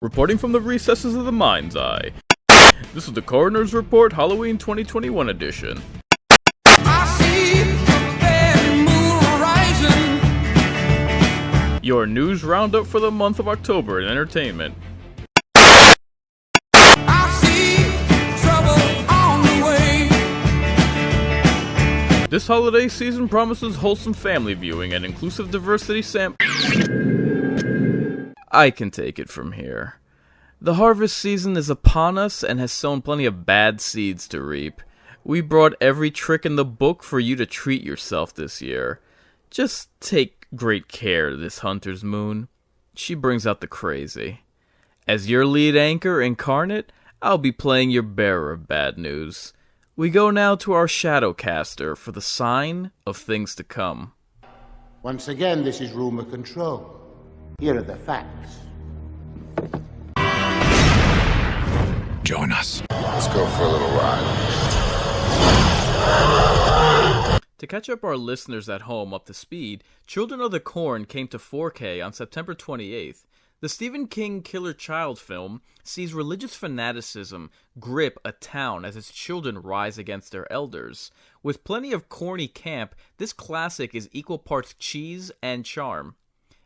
Reporting from the recesses of the mind's eye, this is the Coroner's Report Halloween 2021 edition. I see the moon rising. Your news roundup for the month of October in entertainment. I see trouble on the way. This holiday season promises wholesome family viewing and inclusive diversity I can take it from here. The harvest season is upon us and has sown plenty of bad seeds to reap. We brought every trick in the book for you to treat yourself this year. Just take great care this hunter's moon. She brings out the crazy. As your lead anchor incarnate, I'll be playing your bearer of bad news. We go now to our Shadowcaster for the sign of things to come. Once again, this is rumor control. Here are the facts. Join us. Let's go for a little ride. To catch up our listeners at home up to speed, Children of the Corn came to 4K on September 28th. The Stephen King killer child film sees religious fanaticism grip a town as its children rise against their elders. With plenty of corny camp, this classic is equal parts cheese and charm.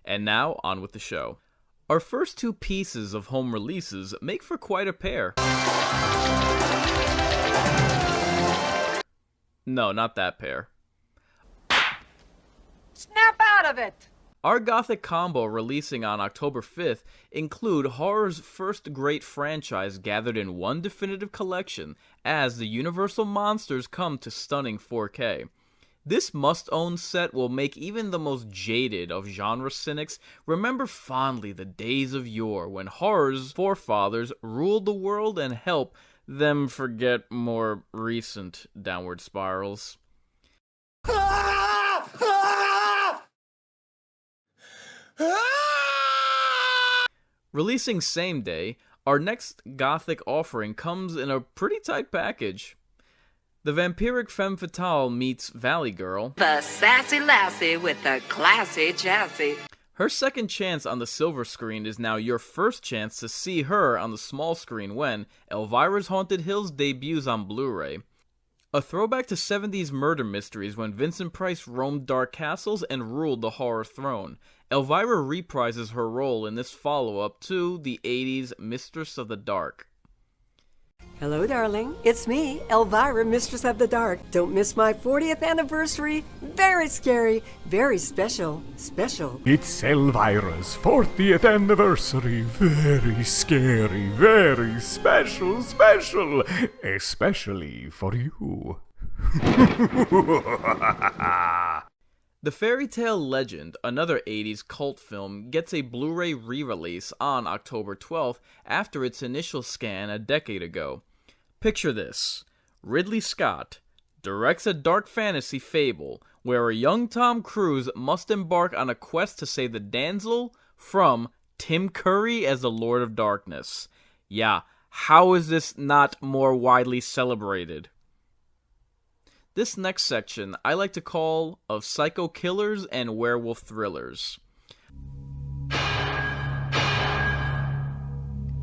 And now, on with the show. Our first two pieces of home releases make for quite a pair. No, not that pair. Snap out of it! Our Gothic combo releasing on October 5th include horror's first great franchise gathered in one definitive collection as the Universal monsters come to stunning 4K. This must-own set will make even the most jaded of genre cynics remember fondly the days of yore when horror's forefathers ruled the world and help them forget more recent downward spirals. Releasing same day, our next Gothic offering comes in a pretty tight package. The vampiric femme fatale meets Valley Girl. The sassy lassie with the classy chassis. Her second chance on the silver screen is now your first chance to see her on the small screen when Elvira's Haunted Hills debuts on Blu-ray. A throwback to 70s murder mysteries when Vincent Price roamed dark castles and ruled the horror throne. Elvira reprises her role in this follow-up to the 80s Mistress of the Dark. Hello, darling. It's me, Elvira, Mistress of the Dark. Don't miss my 40th anniversary. Very scary, very special. It's Elvira's 40th anniversary. Very scary, very special. Especially for you. The Fairy Tale Legend, another 80s cult film, gets a Blu-ray re-release on October 12th after its initial scan a decade ago. Picture this. Ridley Scott directs a dark fantasy fable where a young Tom Cruise must embark on a quest to save the damsel from Tim Curry as the Lord of Darkness. Yeah, how is this not more widely celebrated? This next section I like to call of psycho killers and werewolf thrillers.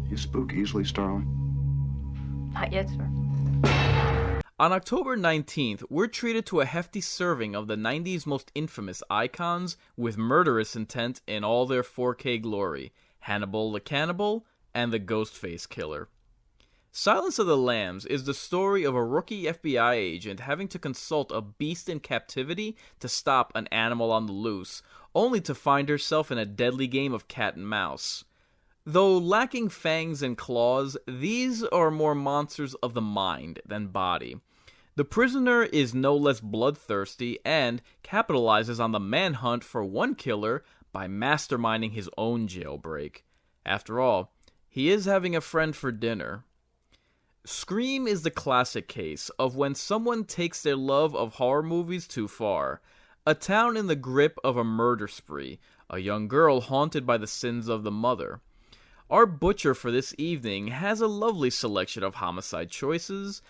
You spook easily, Starling? Not yet, sir. On October 19th, we're treated to a hefty serving of the 90s most infamous icons with murderous intent in all their 4K glory, Hannibal the Cannibal and the Ghostface Killer. Silence of the Lambs is the story of a rookie FBI agent having to consult a beast in captivity to stop an animal on the loose, only to find herself in a deadly game of cat and mouse. Though lacking fangs and claws, these are more monsters of the mind than body. The prisoner is no less bloodthirsty and capitalizes on the manhunt for one killer by masterminding his own jailbreak. After all, he is having a friend for dinner. Scream is the classic case of when someone takes their love of horror movies too far. A town in the grip of a murder spree, a young girl haunted by the sins of the mother. Our butcher for this evening has a lovely selection of homicide choices,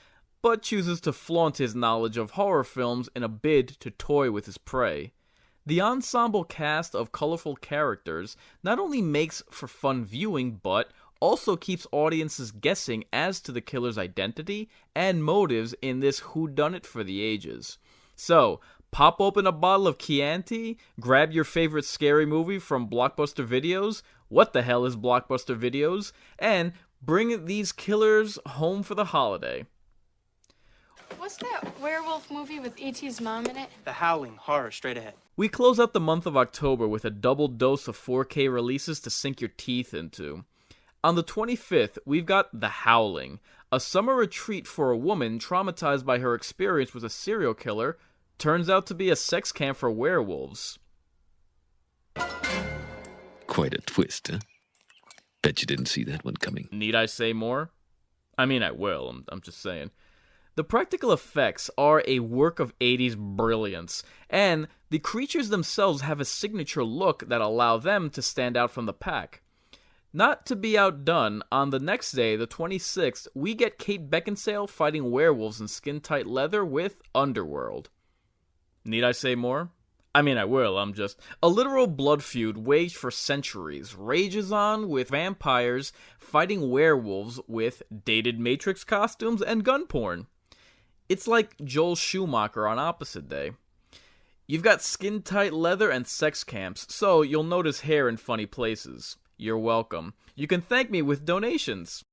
but chooses to flaunt his knowledge of horror films in a bid to toy with his prey. The ensemble cast of colorful characters not only makes for fun viewing, but also keeps audiences guessing as to the killer's identity and motives in this whodunit for the ages. So, pop open a bottle of Chianti, grab your favorite scary movie from Blockbuster Videos, what the hell is Blockbuster Videos, and bring these killers home for the holiday. What's that werewolf movie with E.T.'s mom in it? The Howling, horror straight ahead. We close out the month of October with a double dose of 4K releases to sink your teeth into. On the 25th, we've got The Howling, a summer retreat for a woman traumatized by her experience with a serial killer, turns out to be a sex camp for werewolves. Quite a twist, huh? Bet you didn't see that one coming. Need I say more? I mean, I will, I'm just saying. The practical effects are a work of 80s brilliance, and the creatures themselves have a signature look that allow them to stand out from the pack. Not to be outdone, on the next day, the 26th, we get Kate Beckinsale fighting werewolves in skin-tight leather with Underworld. Need I say more? I mean, I will, A literal blood feud waged for centuries rages on with vampires fighting werewolves with dated Matrix costumes and gun porn. It's like Joel Schumacher on Opposite Day. You've got skin-tight leather and sex camps, so you'll notice hair in funny places. You're welcome. You can thank me with donations.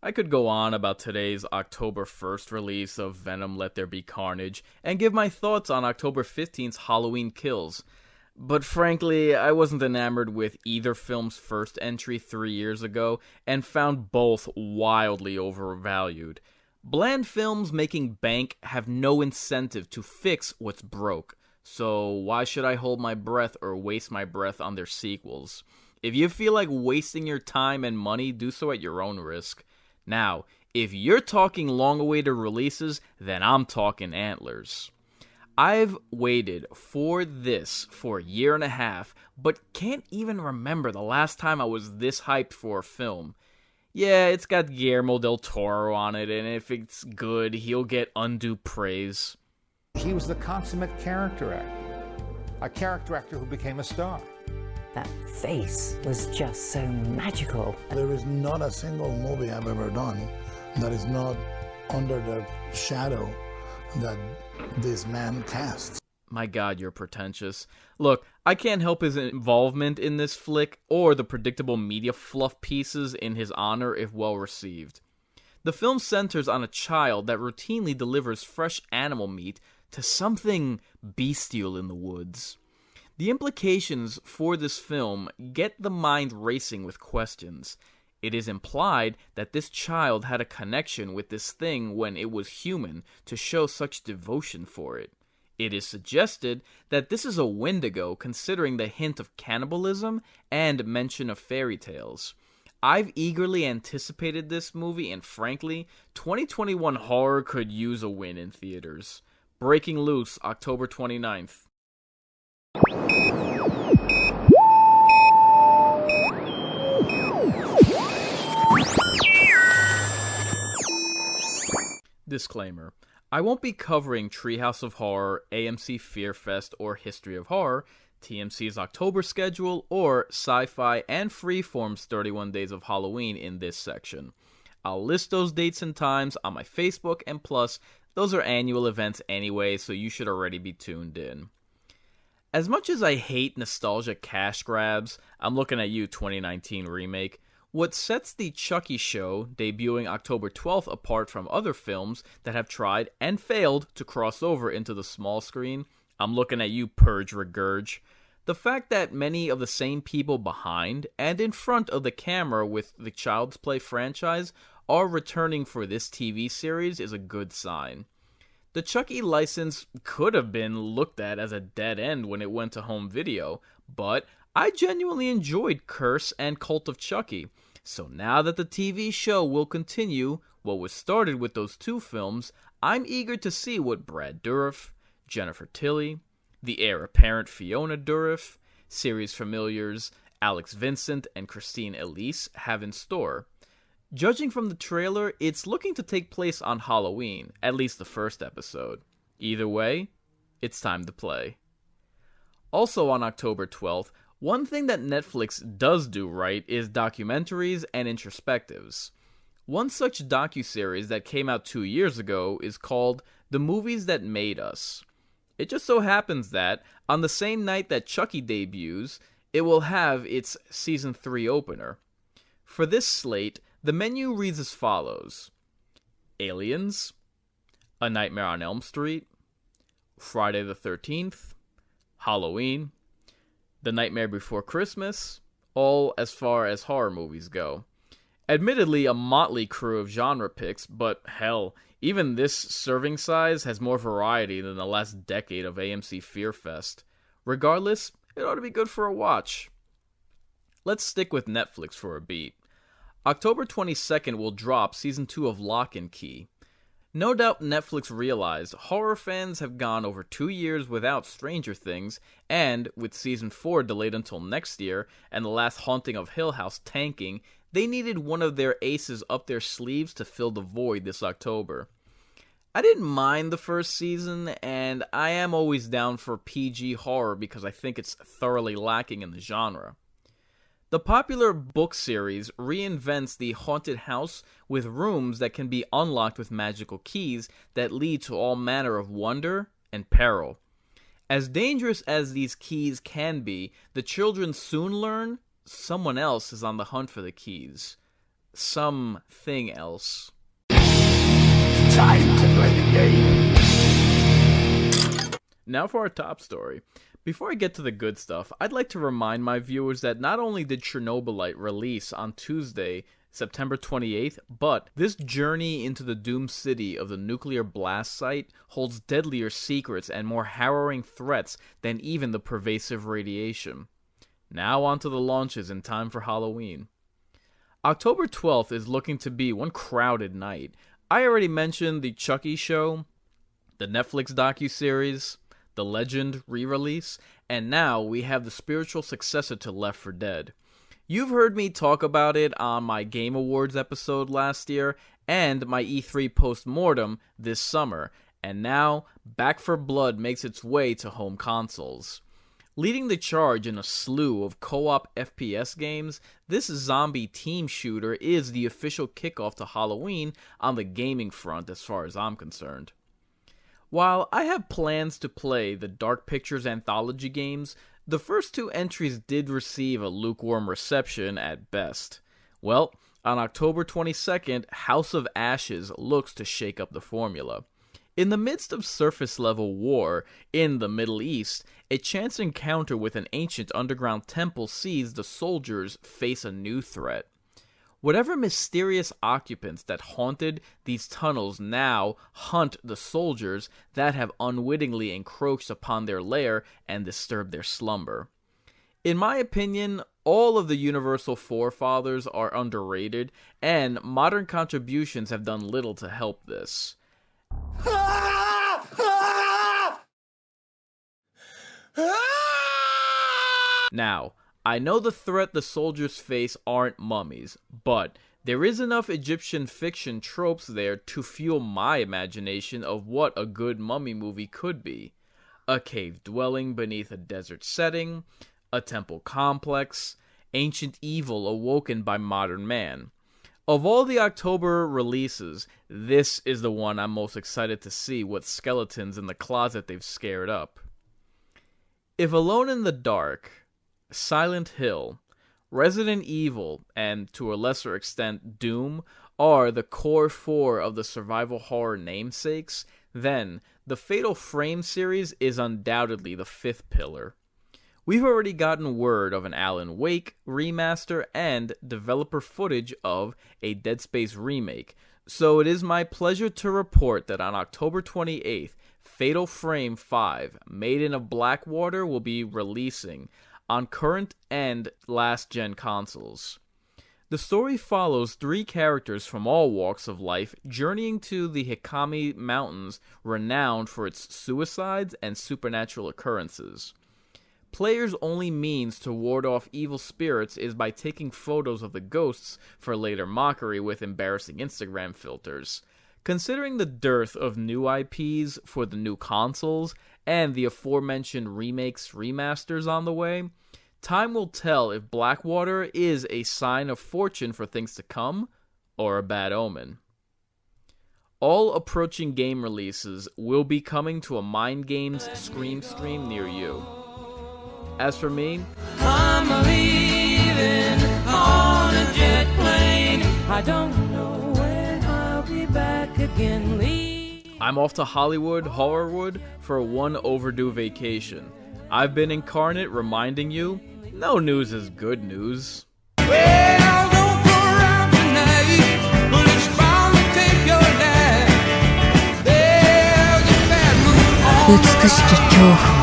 I could go on about today's October 1st release of Venom Let There Be Carnage and give my thoughts on October 15th's Halloween Kills. But frankly, I wasn't enamored with either film's first entry 3 years ago and found both wildly overvalued. Bland films making bank have no incentive to fix what's broke, so why should I hold my breath or waste my breath on their sequels? If you feel like wasting your time and money, do so at your own risk. Now, if you're talking long-awaited releases, then I'm talking Antlers. I've waited for this for a year and a half, but can't even remember the last time I was this hyped for a film. Yeah, it's got Guillermo del Toro on it, and if it's good, he'll get undue praise. He was the consummate character actor. A character actor who became a star. That face was just so magical. There is not a single movie I've ever done that is not under the shadow that this man casts. My God, you're pretentious. Look, I can't help his involvement in this flick or the predictable media fluff pieces in his honor if well received. The film centers on a child that routinely delivers fresh animal meat to something bestial in the woods. The implications for this film get the mind racing with questions. It is implied that this child had a connection with this thing when it was human to show such devotion for it. It is suggested that this is a Wendigo considering the hint of cannibalism and mention of fairy tales. I've eagerly anticipated this movie, and frankly, 2021 horror could use a win in theaters. Breaking Loose, October 29th. Disclaimer. I won't be covering Treehouse of Horror, AMC Fear Fest, or History of Horror, TMC's October schedule, or Sci-Fi and Freeform's 31 Days of Halloween in this section. I'll list those dates and times on my Facebook, and plus, those are annual events anyway, so you should already be tuned in. As much as I hate nostalgia cash grabs, I'm looking at you 2019 remake, what sets the Chucky show, debuting October 12th, apart from other films that have tried and failed to cross over into the small screen, I'm looking at you Purge Regurge. The fact that many of the same people behind and in front of the camera with the Child's Play franchise are returning for this TV series is a good sign. The Chucky license could have been looked at as a dead end when it went to home video, but I genuinely enjoyed Curse and Cult of Chucky. So now that the TV show will continue what was started with those two films, I'm eager to see what Brad Dourif, Jennifer Tilly, the heir apparent Fiona Dourif, series familiars Alex Vincent and Christine Elise have in store. Judging from the trailer, it's looking to take place on Halloween, at least the first episode. Either way, it's time to play. Also on October 12th, one thing that Netflix does do right is documentaries and introspectives. One such docuseries that came out 2 years ago is called The Movies That Made Us. It just so happens that, on the same night that Chucky debuts, it will have its Season 3 opener. For this slate, the menu reads as follows: Aliens, A Nightmare on Elm Street, Friday the 13th, Halloween, The Nightmare Before Christmas, all as far as horror movies go. Admittedly, a motley crew of genre picks, but hell, even this serving size has more variety than the last decade of AMC Fear Fest. Regardless, it ought to be good for a watch. Let's stick with Netflix for a beat. October 22nd will drop Season 2 of Lock and Key. No doubt Netflix realized horror fans have gone over 2 years without Stranger Things, and with Season 4 delayed until next year, and The Last Haunting of Hill House tanking, they needed one of their aces up their sleeves to fill the void this October. I didn't mind the first season, and I am always down for PG horror because I think it's thoroughly lacking in the genre. The popular book series reinvents the haunted house with rooms that can be unlocked with magical keys that lead to all manner of wonder and peril. As dangerous as these keys can be, the children soon learn someone else is on the hunt for the keys. Something else. Time to play the game. Now for our top story. Before I get to the good stuff, I'd like to remind my viewers that not only did Chernobylite release on Tuesday, September 28th, but this journey into the doomed city of the nuclear blast site holds deadlier secrets and more harrowing threats than even the pervasive radiation. Now on to the launches in time for Halloween. October 12th is looking to be one crowded night. I already mentioned the Chucky show, the Netflix docuseries, The Legend re-release, and now we have the spiritual successor to Left 4 Dead. You've heard me talk about it on my Game Awards episode last year and my E3 post-mortem this summer, and now Back 4 Blood makes its way to home consoles. Leading the charge in a slew of co-op FPS games, this zombie team shooter is the official kickoff to Halloween on the gaming front as far as I'm concerned. While I have plans to play the Dark Pictures Anthology games, the first two entries did receive a lukewarm reception at best. Well, on October 22nd, House of Ashes looks to shake up the formula. In the midst of surface-level war in the Middle East, a chance encounter with an ancient underground temple sees the soldiers face a new threat. Whatever mysterious occupants that haunted these tunnels now hunt the soldiers that have unwittingly encroached upon their lair and disturbed their slumber. In my opinion, all of the Universal forefathers are underrated, and modern contributions have done little to help this. Now, I know the threat the soldiers face aren't mummies, but there is enough Egyptian fiction tropes there to fuel my imagination of what a good mummy movie could be. A cave dwelling beneath a desert setting, a temple complex, ancient evil awoken by modern man. Of all the October releases, this is the one I'm most excited to see what skeletons in the closet they've scared up. If Alone in the Dark, Silent Hill, Resident Evil, and to a lesser extent Doom are the core four of the survival horror namesakes, then the Fatal Frame series is undoubtedly the fifth pillar. We've already gotten word of an Alan Wake remaster and developer footage of a Dead Space remake, so it is my pleasure to report that on October 28th, Fatal Frame 5, Maiden of Blackwater will be releasing on current and last-gen consoles. The story follows three characters from all walks of life journeying to the Hikami Mountains, renowned for its suicides and supernatural occurrences. Players' only means to ward off evil spirits is by taking photos of the ghosts for later mockery with embarrassing Instagram filters. Considering the dearth of new IPs for the new consoles and the aforementioned remakes, remasters on the way, time will tell if Blackwater is a sign of fortune for things to come or a bad omen. All approaching game releases will be coming to a Mind Games Scream stream near you. As for me, I'm leaving on a jet plane. I don't know when I'll be back again. I'm off to Hollywood, Horrorwood for a one overdue vacation. I've been Incarnate reminding you, no news is good news. Well, don't go around tonight, but it's bound to take your life. There's a bad mood all 美しき恐怖